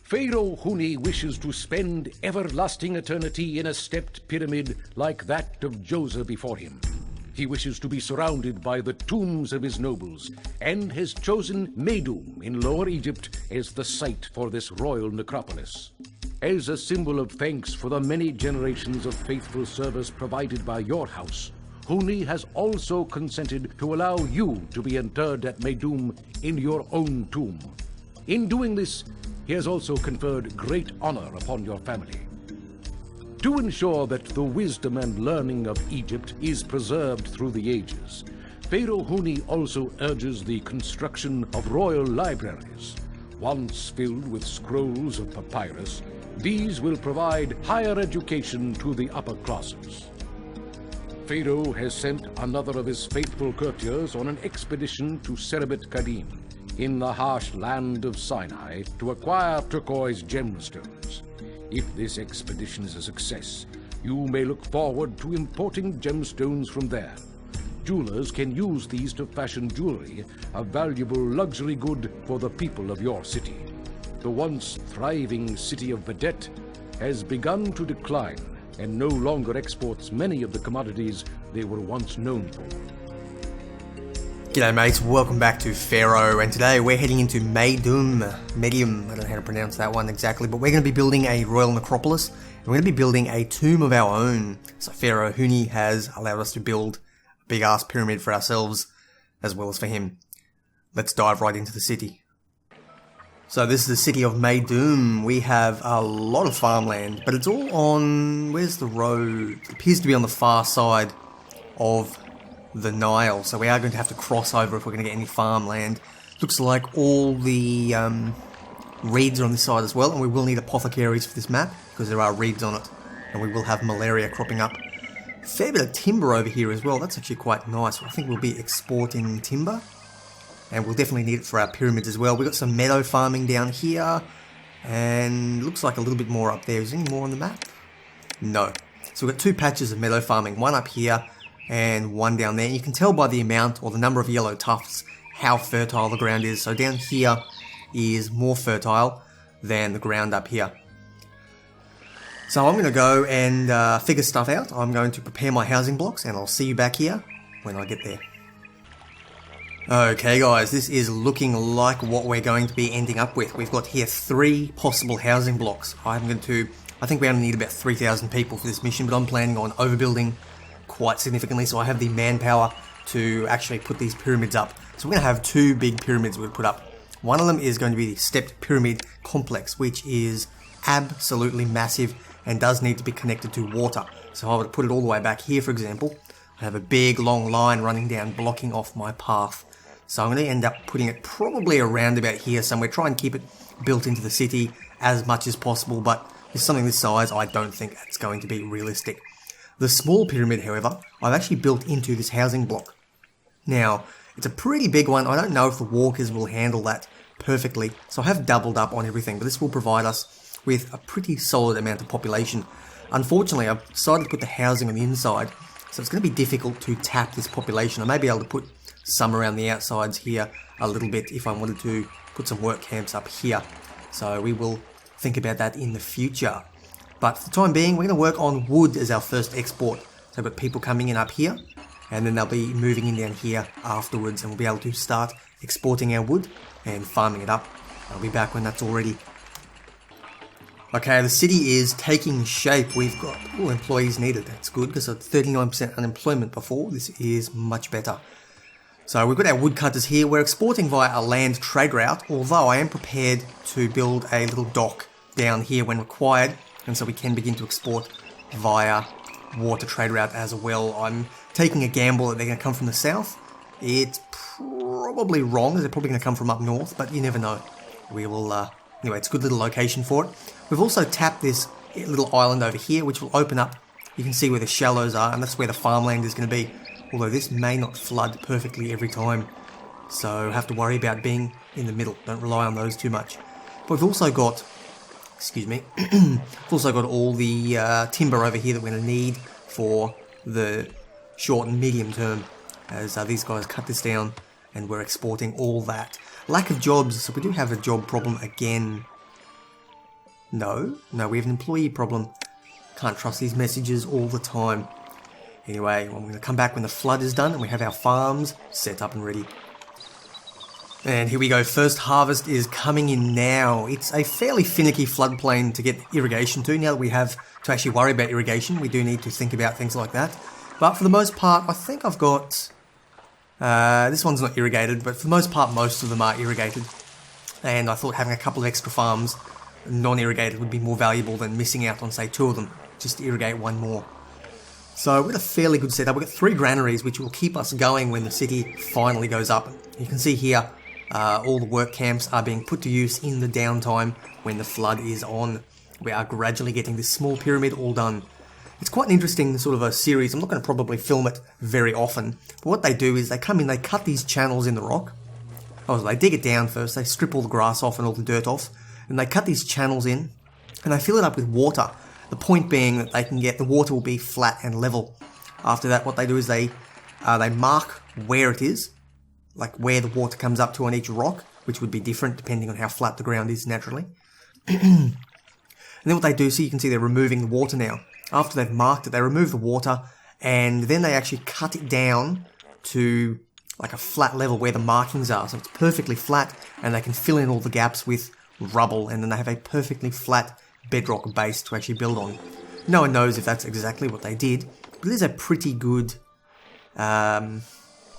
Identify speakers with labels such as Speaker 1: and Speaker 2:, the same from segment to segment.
Speaker 1: Pharaoh Huni wishes to spend everlasting eternity in a stepped pyramid like that of Joseph before him. He wishes to be surrounded by the tombs of his nobles, and has chosen Meidum in Lower Egypt as the site for this royal necropolis. As a symbol of thanks for the many generations of faithful service provided by your house, Huni has also consented to allow you to be interred at Meidum in your own tomb. In doing this, he has also conferred great honor upon your family. To ensure that the wisdom and learning of Egypt is preserved through the ages, Pharaoh Huni also urges the construction of royal libraries. Once filled with scrolls of papyrus, these will provide higher education to the upper classes. Pharaoh has sent another of his faithful courtiers on an expedition to Serebet Kadim, in the harsh land of Sinai, to acquire turquoise gemstones. If this expedition is a success, you may look forward to importing gemstones from there. Jewelers can use these to fashion jewelry, a valuable luxury good for the people of your city. The once thriving city of Vedet has begun to decline and no longer exports many of the commodities they were once known for.
Speaker 2: G'day mates, welcome back to Pharaoh, and today we're heading into Meidum, I don't know how to pronounce that one exactly, but we're going to be building a royal necropolis, and we're going to be building a tomb of our own. So Pharaoh Huni has allowed us to build a big ass pyramid for ourselves, as well as for him. Let's dive right into the city. So this is the city of Meidum. We have a lot of farmland, but it's all on, where's the road? It appears to be on the far side of the Nile, so we are going to have to cross over if we're going to get any farmland. Looks like all the reeds are on this side as well, and we will need apothecaries for this map, because there are reeds on it, and we will have malaria cropping up. Fair bit of timber over here as well. That's actually quite nice. I think we'll be exporting timber, and we'll definitely need it for our pyramids as well. We've got some meadow farming down here, and looks like a little bit more up there. Is there any more on the map? No. So we've got two patches of meadow farming, one up here and one down there. You can tell by the amount or the number of yellow tufts how fertile the ground is. So down here is more fertile than the ground up here. So I'm going to go and figure stuff out. I'm going to prepare my housing blocks, and I'll see you back here when I get there. Okay guys, this is looking like what we're going to be ending up with. We've got here 3 possible housing blocks. I think we only need about 3,000 people for this mission, but I'm planning on overbuilding quite significantly, so I have the manpower to actually put these pyramids up. So we're going to have 2 big pyramids we'll put up. One of them is going to be the stepped pyramid complex, which is absolutely massive and does need to be connected to water. So I would put it all the way back here, for example. I have a big long line running down, blocking off my path. So I'm going to end up putting it probably around about here somewhere, try and keep it built into the city as much as possible, but with something this size, I don't think that's going to be realistic. The small pyramid, however, I've actually built into this housing block. Now, it's a pretty big one. I don't know if the walkers will handle that perfectly, so I have doubled up on everything, but this will provide us with a pretty solid amount of population. Unfortunately, I've decided to put the housing on the inside, so it's going to be difficult to tap this population. I may be able to put some around the outsides here a little bit if I wanted to put some work camps up here. So we will think about that in the future. But for the time being, we're going to work on wood as our first export. So I've got people coming in up here, and then they'll be moving in down here afterwards, and we'll be able to start exporting our wood and farming it up. I'll be back when that's all ready. Okay, the city is taking shape. We've got employees needed. That's good, because of 39% unemployment before. This is much better. So we've got our woodcutters here. We're exporting via a land trade route, although I am prepared to build a little dock down here when required, and so we can begin to export via water trade route as well. I'm taking a gamble that they're going to come from the south. It's probably wrong, as they're probably going to come from up north, but you never know. We will, anyway, it's a good little location for it. We've also tapped this little island over here, which will open up. You can see where the shallows are, and that's where the farmland is going to be. Although this may not flood perfectly every time, so have to worry about being in the middle. Don't rely on those too much. But we've also got, we've also got all the timber over here that we're going to need for the short and medium term, as these guys cut this down, and we're exporting all that. Lack of jobs, so we do have a job problem again. No, we have an employee problem. Can't trust these messages all the time. Anyway, I'm going to come back when the flood is done and we have our farms set up and ready. And here we go, first harvest is coming in now. It's a fairly finicky floodplain to get irrigation to. Now that we have to actually worry about irrigation, we do need to think about things like that. But for the most part, I think I've got... this one's not irrigated, but for the most part, most of them are irrigated. And I thought having a couple of extra farms, non-irrigated, would be more valuable than missing out on, say, 2 of them, just to irrigate 1 more. So we've got a fairly good setup. We've got 3 granaries, which will keep us going when the city finally goes up. You can see here, all the work camps are being put to use in the downtime when the flood is on. We are gradually getting this small pyramid all done. It's quite an interesting sort of a series. I'm not going to probably film it very often, but what they do is they come in, they cut these channels in the rock. Oh, so they dig it down first, they strip all the grass off and all the dirt off, and they cut these channels in, and they fill it up with water. The point being that they can get, the water will be flat and level. After that, what they do is they mark where it is, like where the water comes up to on each rock, which would be different depending on how flat the ground is naturally. And then what they do, so you can see they're removing the water now. After they've marked it, they remove the water, and then they actually cut it down to like a flat level where the markings are. So it's perfectly flat, and they can fill in all the gaps with rubble, and then they have a perfectly flat bedrock base to actually build on. No one knows if that's exactly what they did, but it is a pretty good, I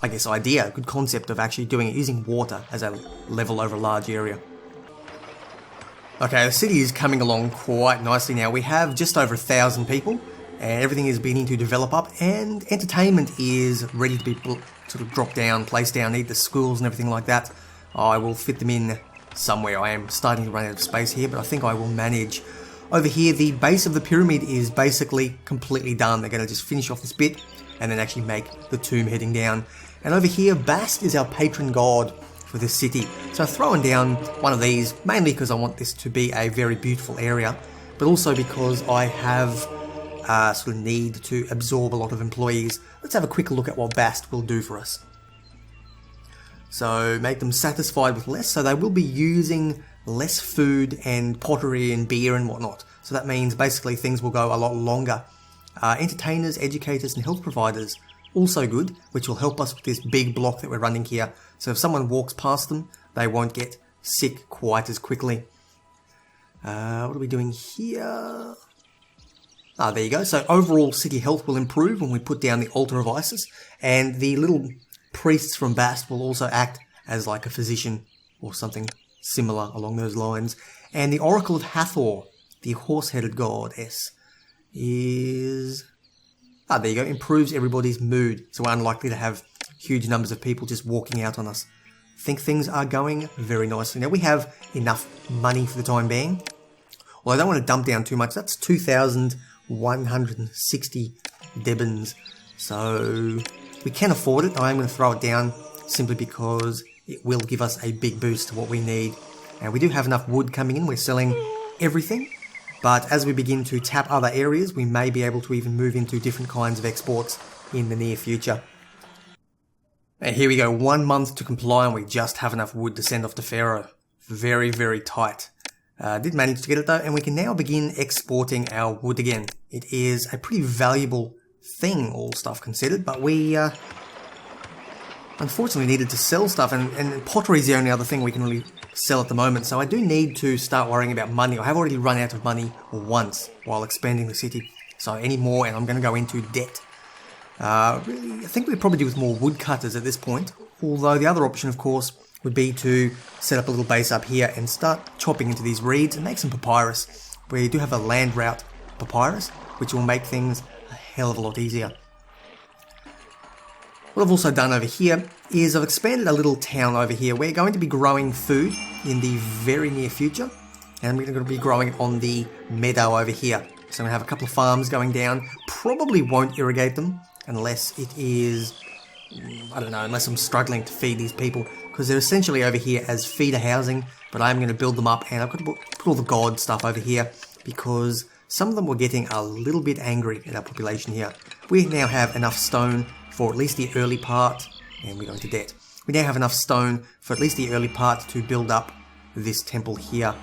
Speaker 2: guess, idea, a good concept of actually doing it using water as a level over a large area. Okay, the city is coming along quite nicely now. We have just over 1,000 people, and everything is beginning to develop up, and entertainment is ready to be sort of dropped down, placed down, need the schools and everything like that. I will fit them in somewhere. I am starting to run out of space here, but I think I will manage. Over here, the base of the pyramid is basically completely done. They're going to just finish off this bit, and then actually make the tomb heading down. And over here, Blxz is our patron god for this city. So I've thrown down one of these, mainly because I want this to be a very beautiful area, but also because I have sort of need to absorb a lot of employees. Let's have a quick look at what Blxz will do for us. So make them satisfied with less, so they will be using less food and pottery and beer and whatnot. So that means basically things will go a lot longer. Entertainers, educators and health providers, also good, which will help us with this big block that we're running here. So if someone walks past them, they won't get sick quite as quickly. What are we doing here? There you go. So overall city health will improve when we put down the altar of Isis, and the little priests from Blxz will also act as like a physician or something similar along those lines. And the Oracle of Hathor, the horse-headed goddess, is... there you go, improves everybody's mood, so we're unlikely to have huge numbers of people just walking out on us. I think things are going very nicely. Now we have enough money for the time being. Well, I don't want to dump down too much. That's 2,160 Debins. So we can afford it. I'm going to throw it down simply because it will give us a big boost to what we need. And we do have enough wood coming in. We're selling everything. But as we begin to tap other areas, we may be able to even move into different kinds of exports in the near future. And here we go, 1 month to comply, and we just have enough wood to send off to Pharaoh. Very, very tight. Did manage to get it though, and we can now begin exporting our wood again. It is a pretty valuable thing, all stuff considered, but we unfortunately needed to sell stuff, and pottery is the only other thing we can really sell at the moment, so I do need to start worrying about money. I have already run out of money once while expanding the city, so any more and I'm going to go into debt. Really, I think we'd probably do with more woodcutters at this point, although the other option of course would be to set up a little base up here and start chopping into these reeds and make some papyrus. We do have a land route papyrus, which will make things a hell of a lot easier. What I've also done over here is I've expanded a little town over here. We're going to be growing food in the very near future, and we're going to be growing it on the meadow over here. So I'm going to have a couple of farms going down. Probably won't irrigate them unless it is, I don't know, unless I'm struggling to feed these people, because they're essentially over here as feeder housing, but I'm going to build them up, and I've got to put all the god stuff over here because some of them were getting a little bit angry at our population here. We now have enough stone for at least the early part, and we go into debt. We now have enough stone for at least the early part to build up this temple here.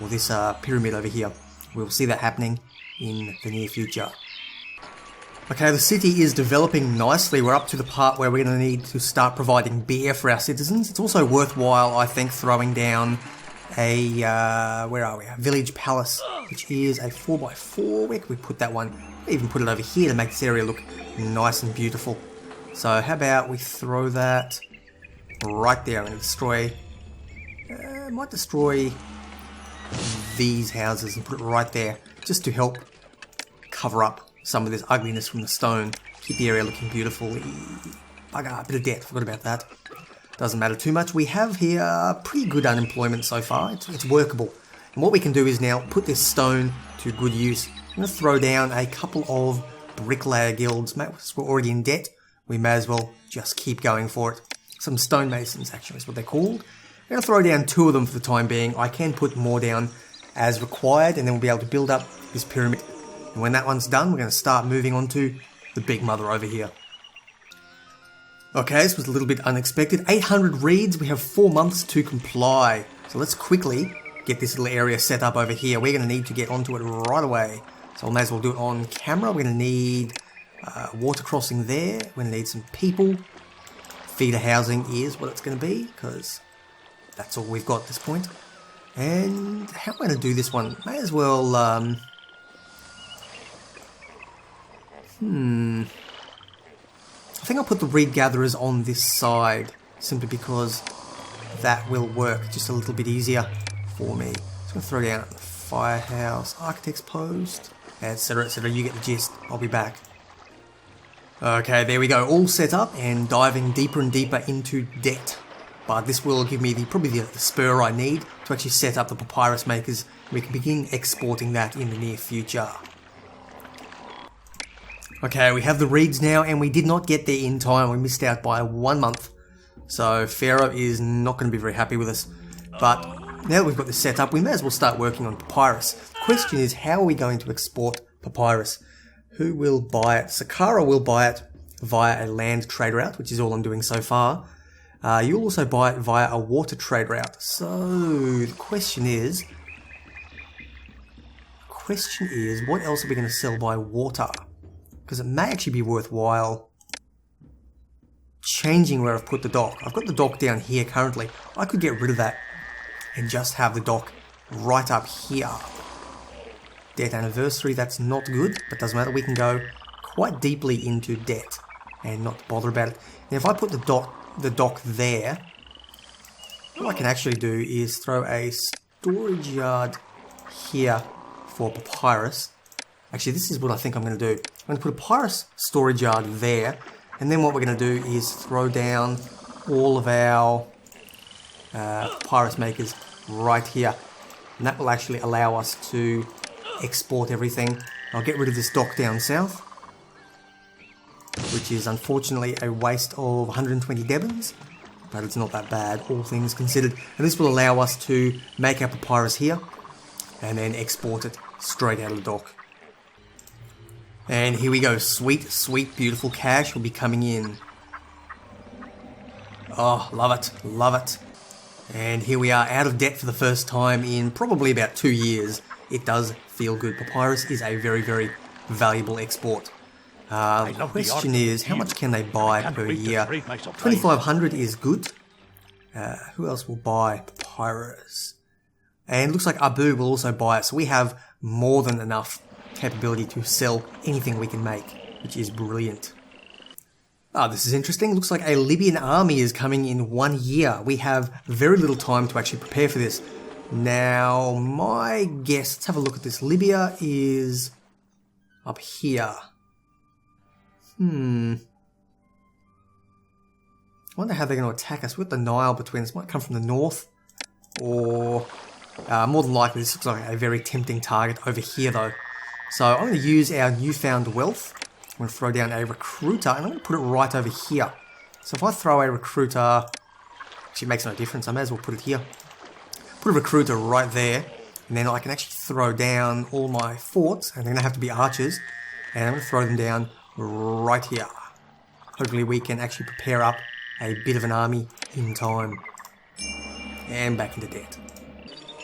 Speaker 2: or this pyramid over here. We'll see that happening in the near future. Okay, the city is developing nicely. We're up to the part where we're going to need to start providing beer for our citizens. It's also worthwhile, I think, throwing down a, where are we? A village palace, which is a 4x4. Where can we put that one? Even put it over here to make this area look nice and beautiful. So how about we throw that right there. I'm going to destroy, might destroy these houses and put it right there, just to help cover up some of this ugliness from the stone. Keep the area looking beautiful. Bugger, a bit of debt, forgot about that. Doesn't matter too much. We have here pretty good unemployment so far. It's workable. And what we can do is now put this stone to good use. I'm going to throw down a couple of bricklayer guilds. We're already in debt. We may as well just keep going for it. Some stonemasons, actually, is what they're called. I'm going to throw down 2 of them for the time being. I can put more down as required, and then we'll be able to build up this pyramid. And when that one's done, we're going to start moving on to the big mother over here. Okay, this was a little bit unexpected. 800 reeds, we have 4 months to comply. So let's quickly get this little area set up over here. We're going to need to get onto it right away. So I may as well do it on camera. We're going to need water crossing there. We're going to need some people. Feeder housing is what it's going to be, because that's all we've got at this point. And how am I going to do this one? May as well... I think I'll put the reed gatherers on this side, simply because that will work just a little bit easier for me. Just going to throw down firehouse, architect's post, etc, etc. You get the gist. I'll be back. Okay, there we go. All set up and diving deeper and deeper into debt. But this will give me probably the spur I need to actually set up the papyrus makers. We can begin exporting that in the near future. Okay, we have the reeds now, and we did not get there in time. We missed out by 1 month. So Pharaoh is not going to be very happy with us. But now that we've got this set up, we may as well start working on papyrus. The question is, how are we going to export papyrus? Who will buy it? Saqqara will buy it via a land trade route, which is all I'm doing so far. You'll also buy it via a water trade route. So the question is, what else are we going to sell by water? Because it may actually be worthwhile changing where I've put the dock. I've got the dock down here currently. I could get rid of that and just have the dock right up here. Debt anniversary, that's not good, but doesn't matter. We can go quite deeply into debt and not bother about it. Now if I put the dock there, what I can actually do is throw a storage yard here for papyrus. Actually, this is what I think I'm going to do. I'm going to put a papyrus storage yard there, and then what we're going to do is throw down all of our papyrus makers right here. And that will actually allow us to export everything. I'll get rid of this dock down south, which is unfortunately a waste of 120 debons, but it's not that bad, all things considered. And this will allow us to make our papyrus here, and then export it straight out of the dock. And here we go, sweet, sweet, beautiful cash will be coming in. Oh, love it, love it. And here we are, out of debt for the first time in probably about 2 years. It does feel good. Papyrus is a very, very valuable export. The question is, how much can they buy per year? 2,500 is good. Who else will buy papyrus? And it looks like Abu will also buy it, so we have more than enough capability to sell anything we can make, which is brilliant. This is interesting. Looks like a Libyan army is coming in 1 year. We have very little time to actually prepare for this. Now, my guess, let's have a look at this. Libya is up here. I wonder how they're going to attack us. With the Nile between us, might come from the north, or more than likely this looks like a very tempting target over here though. So I'm going to use our newfound wealth. I'm going to throw down a recruiter, and I'm going to put it right over here. So if I throw a recruiter, actually it makes no difference, I may as well put it here. Put a recruiter right there, and then I can actually throw down all my forts, and they're going to have to be archers, and I'm going to throw them down right here. Hopefully we can actually prepare up a bit of an army in time. And back into debt.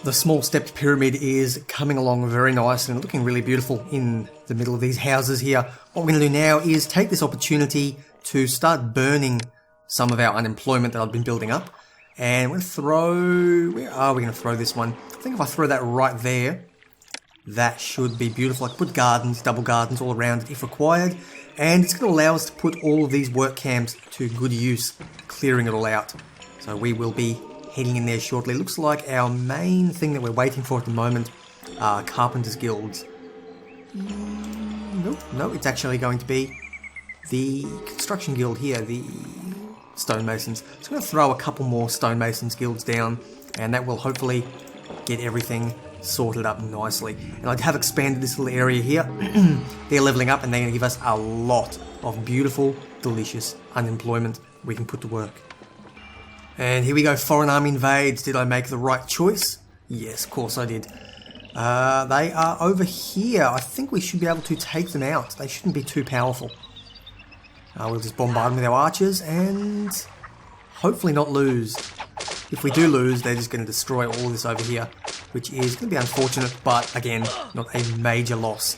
Speaker 2: The small stepped pyramid is coming along very nice and looking really beautiful in the middle of these houses here. What we're going to do now is take this opportunity to start burning some of our unemployment that I've been building up. And we're going to throw... Where are we going to throw this one? I think if I throw that right there, that should be beautiful. I can put gardens, double gardens all around it if required. And it's going to allow us to put all of these work camps to good use, clearing it all out. So we will be heading in there shortly. Looks like our main thing that we're waiting for at the moment are carpenters' guilds. No, it's actually going to be the construction guild here, the stonemasons. So I'm going to throw a couple more stonemasons guilds down, and that will hopefully get everything sorted up nicely. And I have expanded this little area here. They're leveling up and they're going to give us a lot of beautiful, delicious unemployment we can put to work. And here we go, foreign army invades. Did I make the right choice? Yes, of course I did. They are over here. I think we should be able to take them out. They shouldn't be too powerful. We'll just bombard them with our archers and hopefully not lose. If we do lose, they're just going to destroy all this over here, which is going to be unfortunate, but again, not a major loss.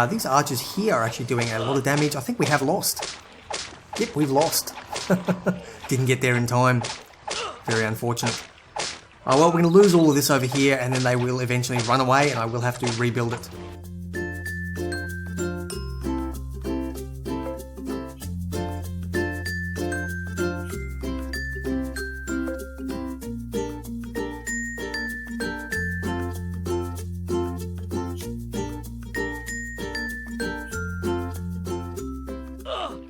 Speaker 2: These archers here are actually doing a lot of damage. I think we have lost. Yep, we've lost. Didn't get there in time. Very unfortunate. Well, we're going to lose all of this over here, and then they will eventually run away, and I will have to rebuild it.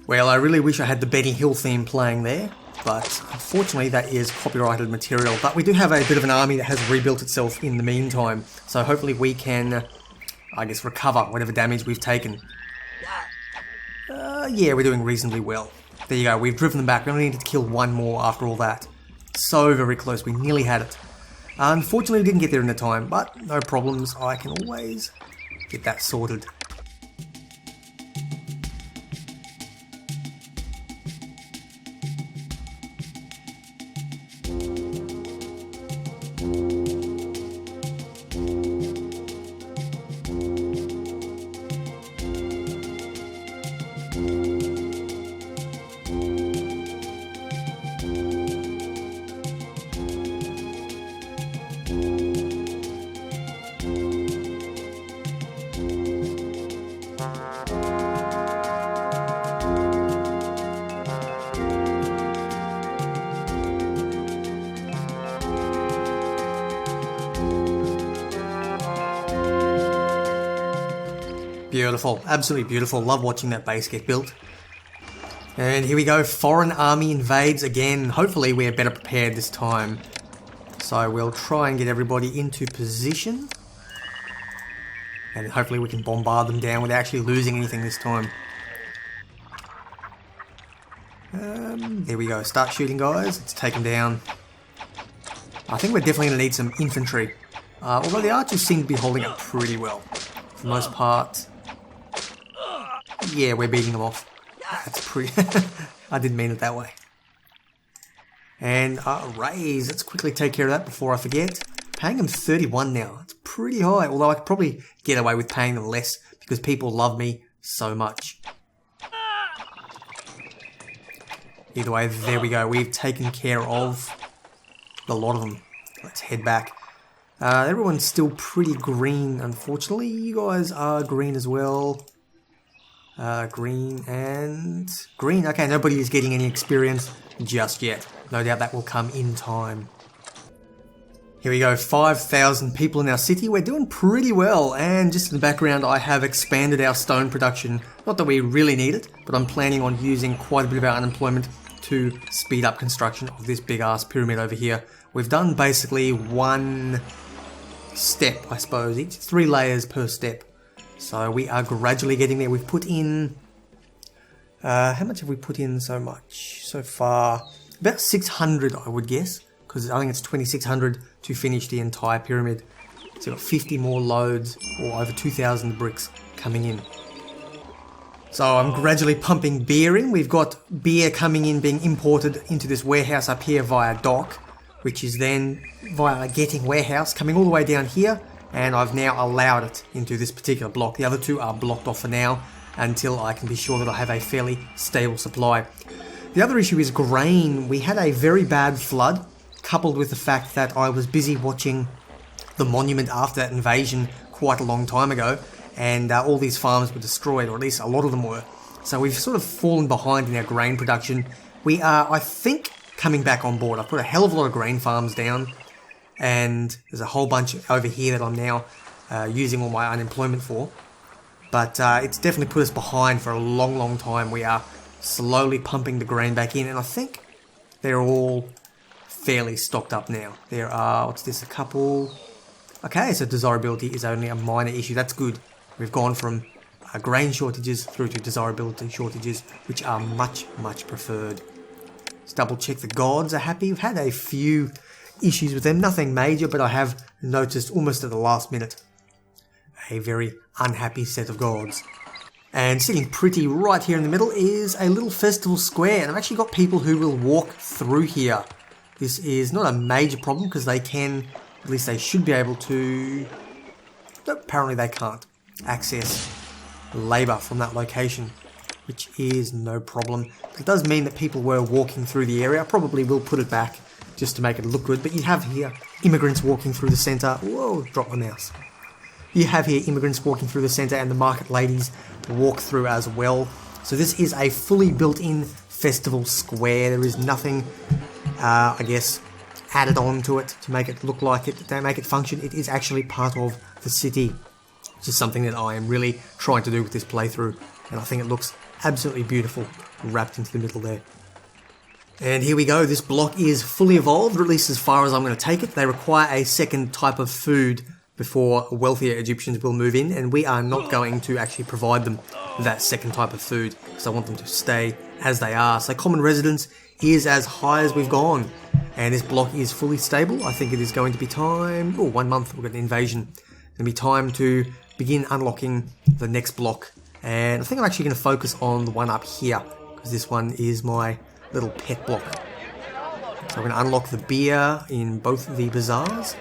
Speaker 2: Well, I really wish I had the Benny Hill theme playing there, but unfortunately that is copyrighted material. But we do have a bit of an army that has rebuilt itself in the meantime, so hopefully we can, I guess, recover whatever damage we've taken. Yeah, we're doing reasonably well. There you go, we've driven them back. We only needed to kill one more after all that. So very close, we nearly had it. Unfortunately, we didn't get there in the time, but no problems. I can always get that sorted. Beautiful, absolutely beautiful. Love watching that base get built. And here we go, foreign army invades again. Hopefully we're better prepared this time. So we'll try and get everybody into position. And hopefully we can bombard them down without actually losing anything this time. There we go, start shooting guys. Let's take them down. I think we're definitely going to need some infantry. Although the archers seem to be holding up pretty well. For the most part. Yeah, we're beating them off. That's pretty... I didn't mean it that way. And raise. Let's quickly take care of that before I forget. Paying them 31 now. It's pretty high. Although I could probably get away with paying them less because people love me so much. Either way, there we go. We've taken care of a lot of them. Let's head back. Everyone's still pretty green, unfortunately. You guys are green as well. Green and green. Okay, nobody is getting any experience just yet. No doubt that will come in time. Here we go, 5,000 people in our city. We're doing pretty well, and just in the background I have expanded our stone production. Not that we really need it, but I'm planning on using quite a bit of our unemployment to speed up construction of this big ass pyramid over here. We've done basically one step, I suppose, each 3 layers per step. So we are gradually getting there. We've put in, how much have we put in so far? About 600, I would guess, because I think it's 2,600 to finish the entire pyramid. So we've got 50 more loads, or over 2,000 bricks coming in. So I'm gradually pumping beer in. We've got beer coming in, being imported into this warehouse up here via dock. which is then via a getting warehouse coming all the way down here, and I've now allowed it into this particular block. The other two are blocked off for now until I can be sure that I have a fairly stable supply. The other issue is grain. We had a very bad flood, coupled with the fact that I was busy watching the monument after that invasion quite a long time ago, and all these farms were destroyed, or at least a lot of them were. So we've sort of fallen behind in our grain production. We are, I think, coming back on board. I've put a hell of a lot of grain farms down, and there's a whole bunch over here that I'm now using all my unemployment for. But it's definitely put us behind for a long, long time. We are slowly pumping the grain back in, and I think they're all fairly stocked up now. There are, what's this, a couple... Okay, so desirability is only a minor issue. That's good. We've gone from grain shortages through to desirability shortages, which are much, much preferred. Let's double check the gods are happy. We've had a few issues with them, nothing major, but I have noticed almost at the last minute a very unhappy set of gods. And sitting pretty right here in the middle is a little festival square, and I've actually got people who will walk through here. This is not a major problem because they can, at least they should be able to, no, apparently they can't access labour from that location, which is no problem. It does mean that people were walking through the area. I probably will put it back just to make it look good, but you have here immigrants walking through the centre. Whoa, drop my mouse. You have here immigrants walking through the centre, and the market ladies walk through as well. So this is a fully built-in festival square. There is nothing, I guess, added on to it to make it look like it, to make it function. It is actually part of the city, which is something that I am really trying to do with this playthrough, and I think it looks absolutely beautiful wrapped into the middle there. And here we go. This block is fully evolved, or at least as far as I'm going to take it. They require a second type of food before wealthier Egyptians will move in, and we are not going to actually provide them that second type of food because I want them to stay as they are. So common residence is as high as we've gone, and this block is fully stable. I think it is going to be time, 1 month, we've got an invasion. It'll be time to begin unlocking the next block, and I think I'm actually going to focus on the one up here because this one is my little pet block. So I'm going to unlock the beer in both of the bazaars,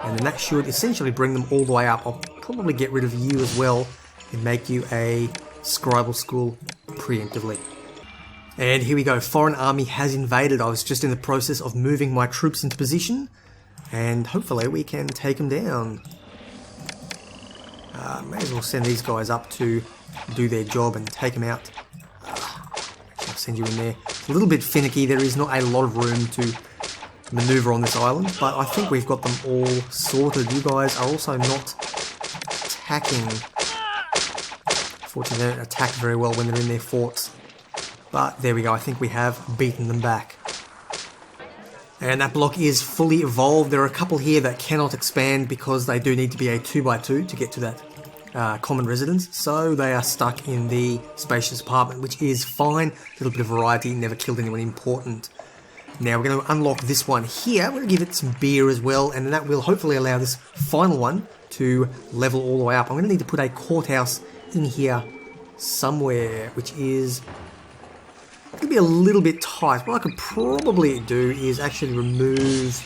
Speaker 2: and then that should essentially bring them all the way up. I'll probably get rid of you as well and make you a scribal school preemptively. And here we go. Foreign army has invaded. I was just in the process of moving my troops into position, and hopefully we can take them down. May as well send these guys up to do their job and take them out. I'll send you in there. It's a little bit finicky. There is not a lot of room to maneuver on this island, but I think we've got them all sorted. You guys are also not attacking. Fortunately, they don't attack very well when they're in their forts. But there we go, I think we have beaten them back. And that block is fully evolved. There are a couple here that cannot expand because they do need to be a 2x2 to get to that common residence. So they are stuck in the spacious apartment, which is fine. A little bit of variety, never killed anyone important. Now we're going to unlock this one here. We're going to give it some beer as well, and then that will hopefully allow this final one to level all the way up. I'm going to need to put a courthouse in here somewhere, which is going to be a little bit tight. What I could probably do is actually remove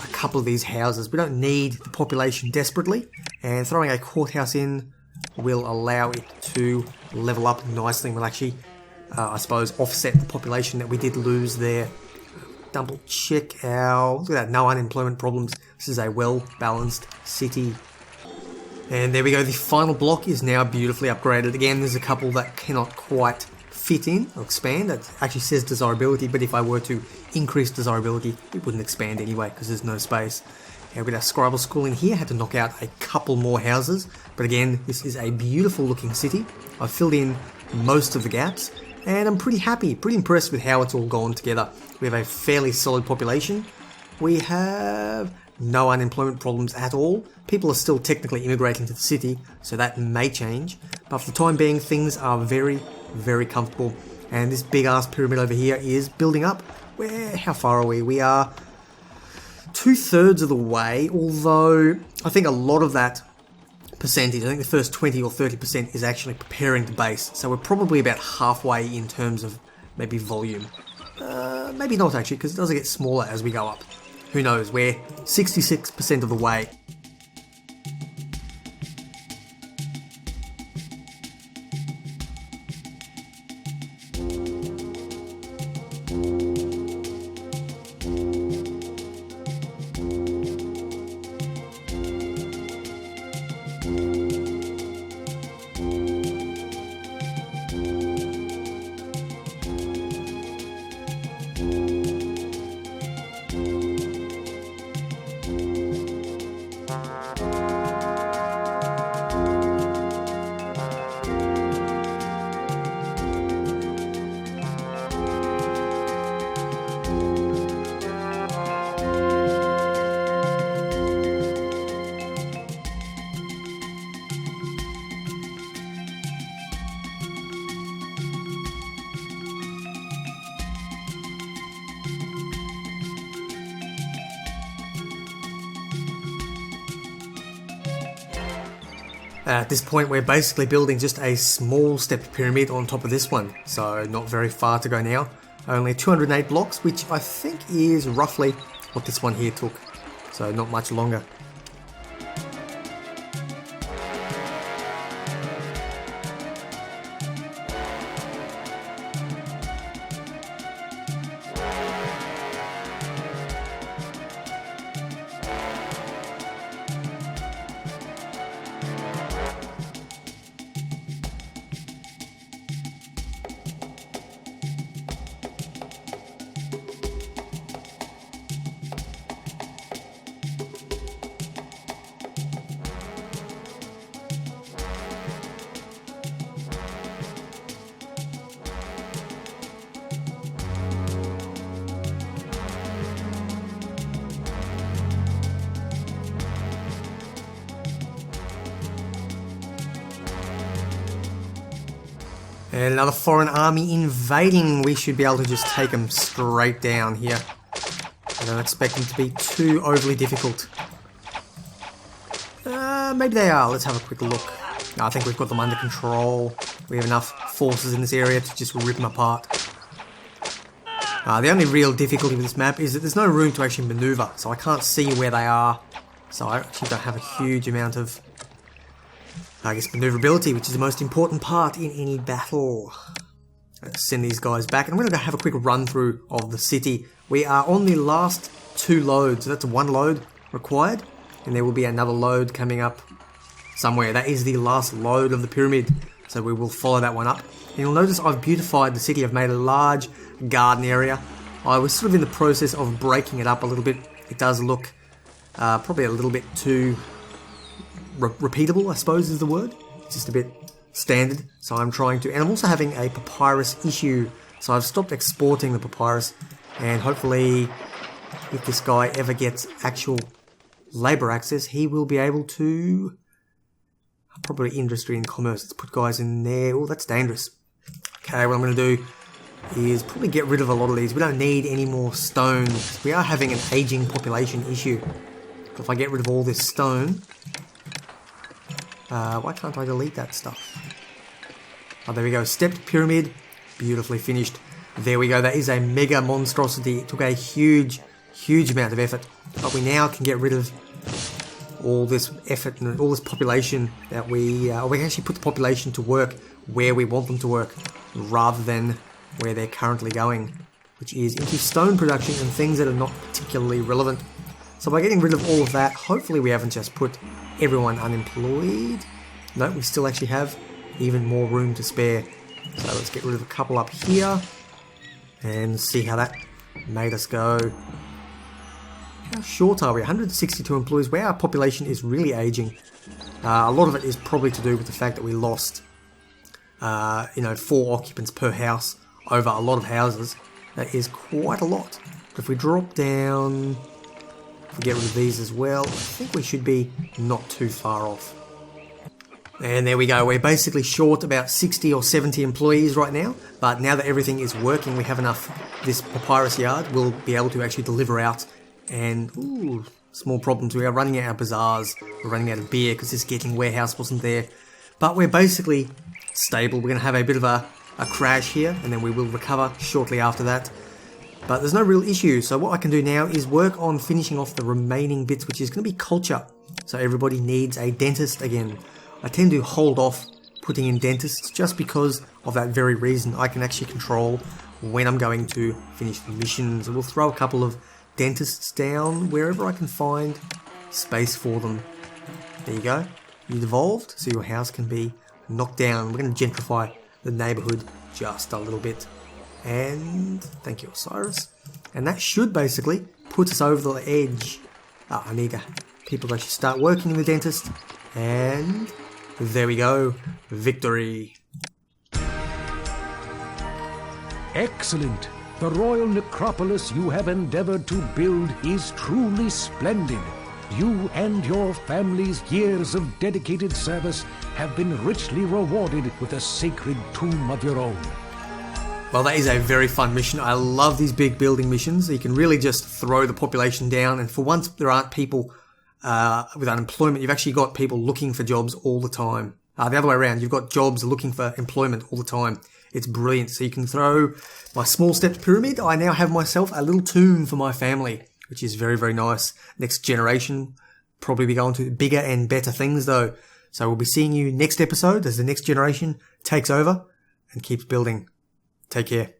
Speaker 2: a couple of these houses. We don't need the population desperately, and throwing a courthouse in will allow it to level up nicely and will actually, I suppose, offset the population that we did lose there. Double check our, look at that, no unemployment problems. This is a well-balanced city. And there we go, the final block is now beautifully upgraded. Again, there's a couple that cannot quite fit in or expand. It actually says desirability, but if I were to increase desirability, it wouldn't expand anyway because there's no space. And we've got our scribal school in here. Had to knock out a couple more houses, but again, this is a beautiful looking city. I've filled in most of the gaps, and I'm pretty happy, pretty impressed with how it's all gone together. We have a fairly solid population. We have no unemployment problems at all. People are still technically immigrating to the city, so that may change. But for the time being, things are very, very comfortable. And this big ass pyramid over here is building up. How far are we? We are 2/3 of the way, although I think a lot of that percentage, I think the first 20 or 30% is actually preparing the base. So we're probably about halfway in terms of maybe volume. Maybe not actually, because it does get smaller as we go up. who knows, we're 66% of the way. At this point, we're basically building just a small stepped pyramid on top of this one, so not very far to go now. Only 208 blocks, which I think is roughly what this one here took, so not much longer. And another foreign army invading. We should be able to just take them straight down here. I don't expect them to be too overly difficult. Maybe they are. Let's have a quick look. No, I think we've got them under control. We have enough forces in this area to just rip them apart. The only real difficulty with this map is that there's no room to actually maneuver, so I can't see where they are. So I actually don't have a huge amount of, I guess, maneuverability, which is the most important part in any battle. Let's send these guys back, and I'm going to have a quick run through of the city. We are on the last 2 loads, so that's 1 load required, and there will be another load coming up somewhere. That is the last load of the pyramid, so we will follow that one up. And you'll notice I've beautified the city. I've made a large garden area. I was sort of in the process of breaking it up a little bit. It does look probably a little bit too repeatable, I suppose is the word. It's just a bit standard, so I'm trying to, and I'm also having a papyrus issue, so I've stopped exporting the papyrus, and hopefully if this guy ever gets actual labour access, he will be able to, probably industry and commerce, let's put guys in there. Oh, that's dangerous. Okay, what I'm going to do is probably get rid of a lot of these. We don't need any more stone. We are having an ageing population issue. So if I get rid of all this stone, why can't I delete that stuff? Oh, there we go. Stepped pyramid. Beautifully finished. There we go. That is a mega monstrosity. It took a huge, huge amount of effort. But we now can get rid of all this effort and all this population that we can actually put the population to work where we want them to work rather than where they're currently going, which is into stone production and things that are not particularly relevant. So by getting rid of all of that, hopefully we haven't just put everyone unemployed. No, we still actually have even more room to spare. So let's get rid of a couple up here and see how that made us go. How short are we? 162 employees, where our population is really aging. A lot of it is probably to do with the fact that we lost 4 occupants per house over a lot of houses. That is quite a lot. But if we drop down, if we get rid of these as well, I think we should be not too far off. And there we go, we're basically short about 60 or 70 employees right now, but now that everything is working, we have enough. This papyrus yard will be able to actually deliver out, and small problems. We are running out of bazaars, we're running out of beer because this getting warehouse wasn't there, but we're basically stable. We're going to have a bit of a crash here, and then we will recover shortly after that. But there's no real issue. So what I can do now is work on finishing off the remaining bits, which is going to be culture. So everybody needs a dentist again. I tend to hold off putting in dentists just because of that very reason. I can actually control when I'm going to finish the missions. And we'll throw a couple of dentists down wherever I can find space for them. There you go. You evolved, so your house can be knocked down. We're going to gentrify the neighborhood just a little bit. And thank you, Osiris. And that should basically put us over the edge. I need people to actually start working in the dentist. And there we go. Victory.
Speaker 1: Excellent. The royal necropolis you have endeavored to build is truly splendid. You and your family's years of dedicated service have been richly rewarded with a sacred tomb of your own.
Speaker 2: Well, that is a very fun mission. I love these big building missions. You can really just throw the population down, and for once there aren't people with unemployment. You've actually got people looking for jobs all the time. The other way around, you've got jobs looking for employment all the time. It's brilliant. So you can throw my small stepped pyramid. I now have myself a little tomb for my family, which is very, very nice. Next generation, probably be going to bigger and better things though. So we'll be seeing you next episode as the next generation takes over and keeps building. Take care.